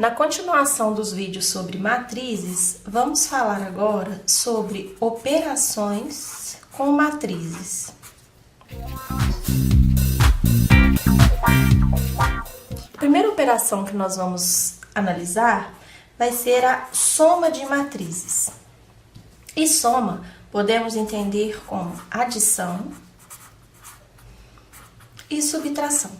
Na continuação dos vídeos sobre matrizes, vamos falar agora sobre operações com matrizes. A primeira operação que nós vamos analisar vai ser a soma de matrizes. E soma podemos entender como adição e subtração.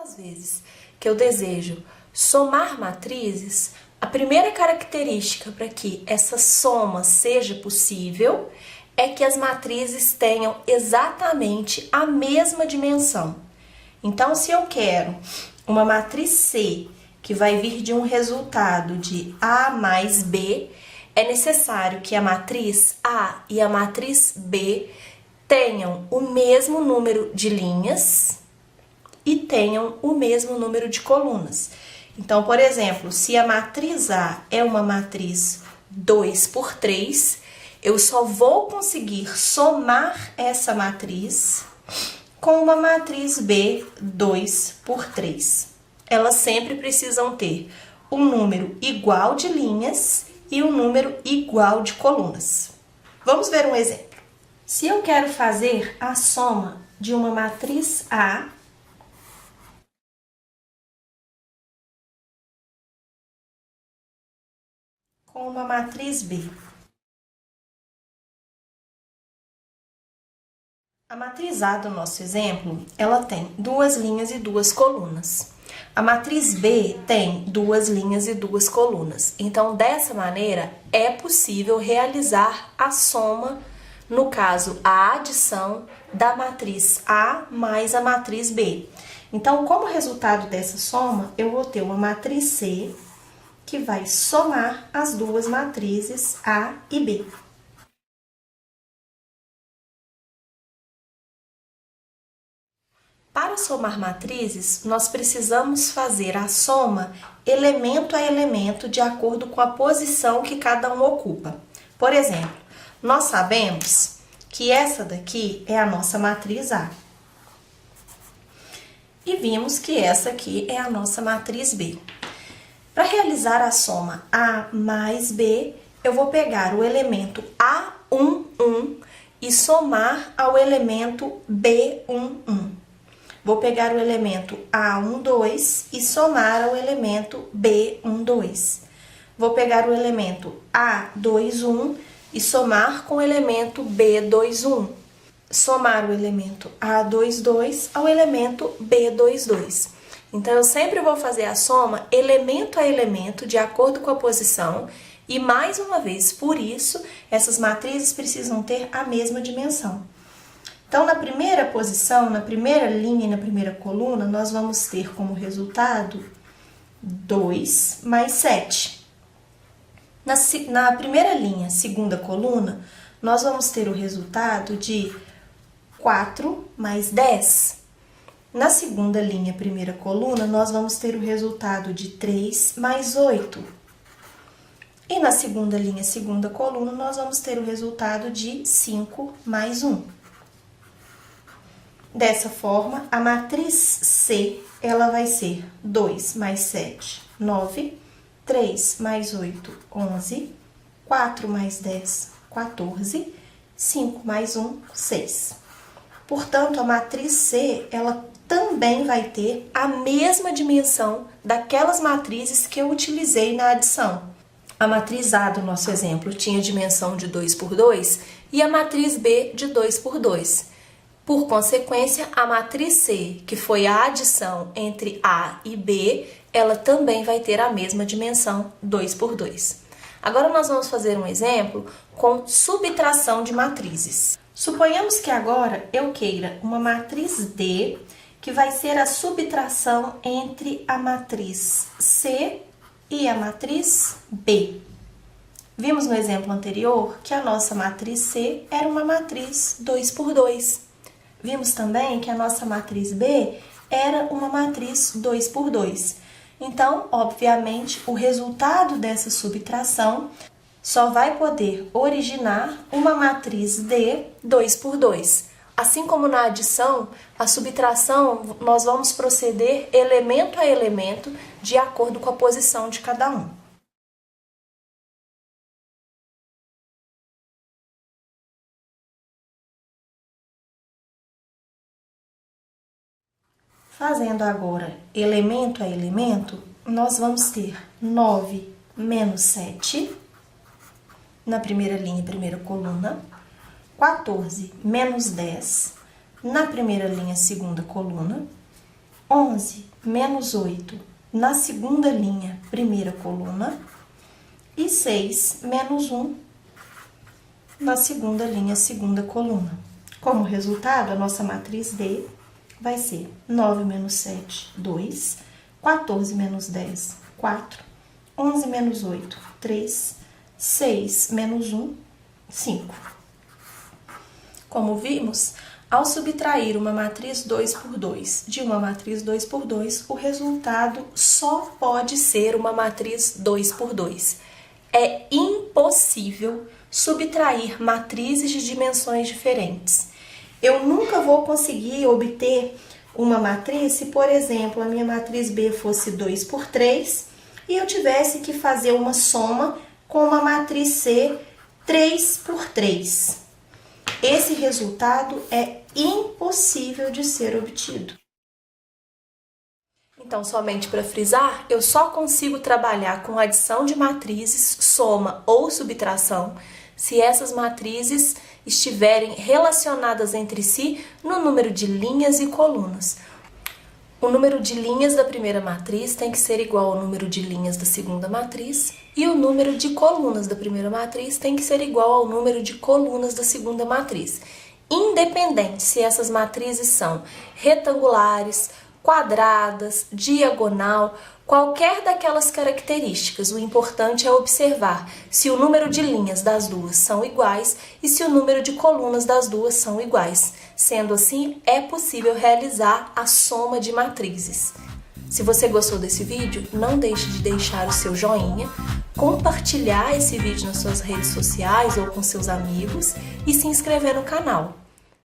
Às vezes que eu desejo somar matrizes, a primeira característica para que essa soma seja possível é que as matrizes tenham exatamente a mesma dimensão. Então, se eu quero uma matriz C que vai vir de um resultado de A mais B, é necessário que a matriz A e a matriz B tenham o mesmo número de linhas e tenham o mesmo número de colunas. Então, por exemplo, se a matriz A é uma matriz 2 por 3, eu só vou conseguir somar essa matriz com uma matriz B 2 por 3. Elas sempre precisam ter um número igual de linhas e um número igual de colunas. Vamos ver um exemplo. Se eu quero fazer a soma de uma matriz A com uma matriz B. A matriz A do nosso exemplo, ela tem 2 linhas e 2 colunas. A matriz B tem 2 linhas e 2 colunas. Então, dessa maneira, é possível realizar a soma, no caso, a adição da matriz A mais a matriz B. Então, como resultado dessa soma, eu vou ter uma matriz C que vai somar as duas matrizes A e B. Para somar matrizes, nós precisamos fazer a soma elemento a elemento de acordo com a posição que cada um ocupa. Por exemplo, nós sabemos que essa daqui é a nossa matriz A. E vimos que essa aqui é a nossa matriz B. Para realizar a soma A mais B, eu vou pegar o elemento A11 e somar ao elemento B11. Vou pegar o elemento A12 e somar ao elemento B12. Vou pegar o elemento A21 e somar com o elemento B21. Somar o elemento A22 ao elemento B22. Então, eu sempre vou fazer a soma elemento a elemento, de acordo com a posição, e mais uma vez, por isso, essas matrizes precisam ter a mesma dimensão. Então, na primeira posição, na primeira linha e na primeira coluna, nós vamos ter como resultado 2 mais 7. Na primeira linha, segunda coluna, nós vamos ter o resultado de 4 mais 10. Na segunda linha, primeira coluna, nós vamos ter o resultado de 3 mais 8. E na segunda linha, segunda coluna, nós vamos ter o resultado de 5 mais 1. Dessa forma, a matriz C, ela vai ser 2 mais 7, 9, 3 mais 8, 11, 4 mais 10, 14, 5 mais 1, 6. Portanto, a matriz C, ela também vai ter a mesma dimensão daquelas matrizes que eu utilizei na adição. A matriz A do nosso exemplo tinha dimensão de 2 por 2 e a matriz B de 2 por 2. Por consequência, a matriz C, que foi a adição entre A e B, ela também vai ter a mesma dimensão, 2 por 2. Agora, nós vamos fazer um exemplo com subtração de matrizes. Suponhamos que agora eu queira uma matriz D, que vai ser a subtração entre a matriz C e a matriz B. Vimos no exemplo anterior que a nossa matriz C era uma matriz 2 por 2. Vimos também que a nossa matriz B era uma matriz 2 por 2. Então, obviamente, o resultado dessa subtração só vai poder originar uma matriz D 2 por 2. Assim como na adição, a subtração, nós vamos proceder elemento a elemento de acordo com a posição de cada um. Fazendo agora elemento a elemento, nós vamos ter 9 menos 7 na primeira linha, primeira coluna, 14 menos 10 na primeira linha, segunda coluna, 11 menos 8 na segunda linha, primeira coluna, e 6 menos 1 na segunda linha, segunda coluna. Como resultado, a nossa matriz D vai ser 9 menos 7, 2, 14 menos 10, 4, 11 menos 8, 3, 6 menos 1, 5. Como vimos, ao subtrair uma matriz 2 por 2 de uma matriz 2 por 2, o resultado só pode ser uma matriz 2 por 2. É impossível subtrair matrizes de dimensões diferentes. Eu nunca vou conseguir obter uma matriz se, por exemplo, a minha matriz B fosse 2 por 3 e eu tivesse que fazer uma soma com uma matriz C 3 por 3. Esse resultado é impossível de ser obtido. Então, somente para frisar, eu só consigo trabalhar com adição de matrizes, soma ou subtração, se essas matrizes estiverem relacionadas entre si no número de linhas e colunas. O número de linhas da primeira matriz tem que ser igual ao número de linhas da segunda matriz e o número de colunas da primeira matriz tem que ser igual ao número de colunas da segunda matriz, independente se essas matrizes são retangulares, quadradas, diagonal, qualquer daquelas características. O importante é observar se o número de linhas das duas são iguais e se o número de colunas das duas são iguais. Sendo assim, é possível realizar a soma de matrizes. Se você gostou desse vídeo, não deixe de deixar o seu joinha, compartilhar esse vídeo nas suas redes sociais ou com seus amigos e se inscrever no canal.